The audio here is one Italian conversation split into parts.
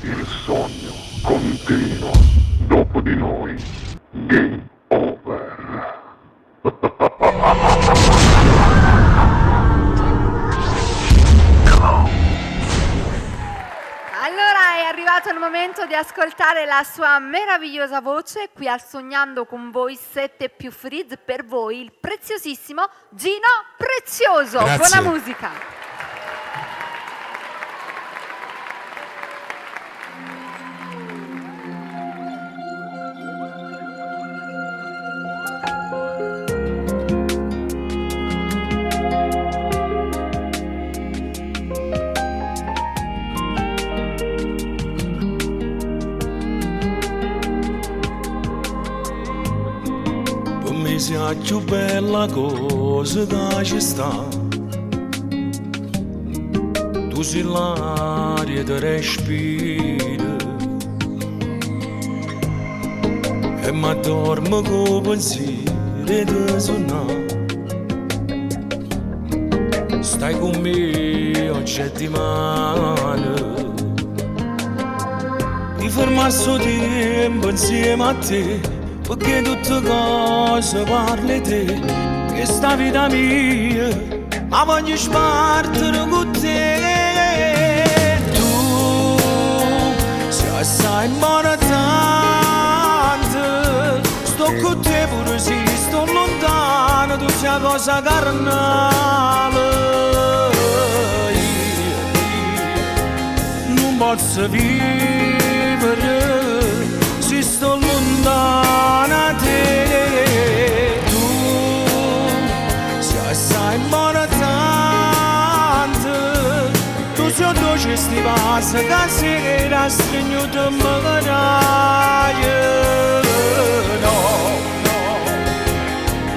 Il sogno continua. Dopo di noi, game over. Allora è arrivato il momento di ascoltare la sua meravigliosa voce qui al Sognando con voi 7 più Freeze, per voi il preziosissimo Gino Prezioso. Grazie. Buona musica. Sia più bella cosa che ci sta. Tu sei l'aria che respira e mi dormo con pensieri di suonare. Stai con me ogni settimana, ti fermo a suo tempo insieme a te, perché tutte cose parli te, che sta vita mia, ma voglio spartire con te. Tu sei assai buona tante, sto con te pure se sto lontano, tu sei cosa carnale. Non posso vivere se sto lontana te. Tu sei assai buona tante, tu sei dolce sti passa che sera stringiuto magari. No, no,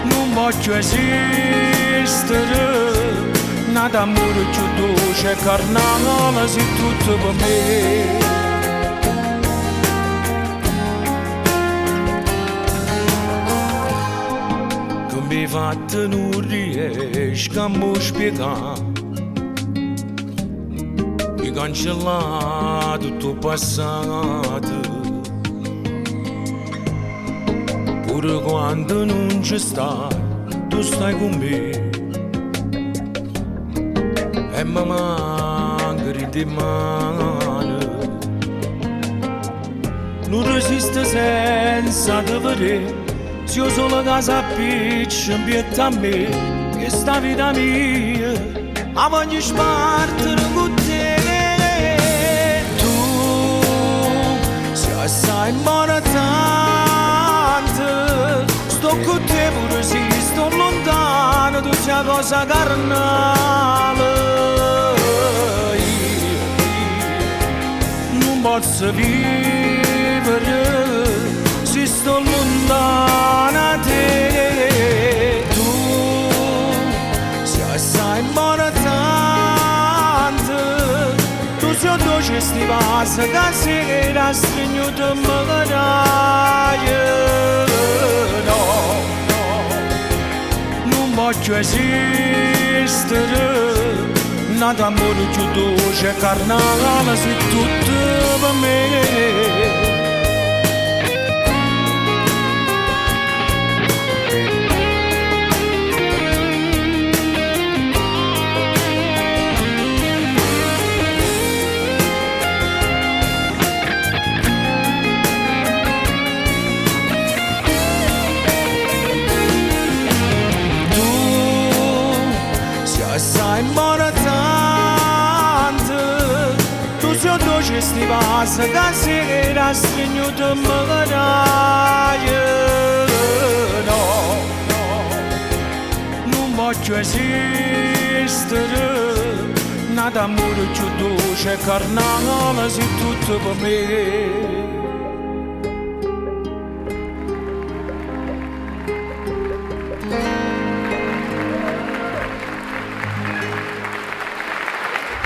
non voglio esistere, nada amore più dolce carnale se tutto per me. Mi fatte non riesco a mi spiegare, mi cancella tutto il passato, pure quando non ci stai, tu stai con me e mi manca di mano. Non resisto senza te vedere, se io solo casa appiccio pietta a me, che sta vita mia, ma voglio spartire con te. Tu sei assai buona tante, sto con te pure se sto lontano, tu sei cosa carnale. Non posso vivere se sto lontana te. Tu sei assai buona tante, tu sei dolce sti passa che sera stringiuto magari. No, no, non voglio esistere, nada amore più dolce carnale se tutto per me. Assai buona tante, tu sei dolce sti passa che sera stringiuto magari. No, no, non voglio esistere, nada amore più dolce carnale se tutto per me.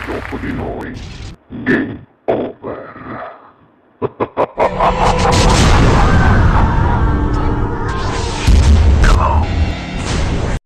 Dopo di noi, game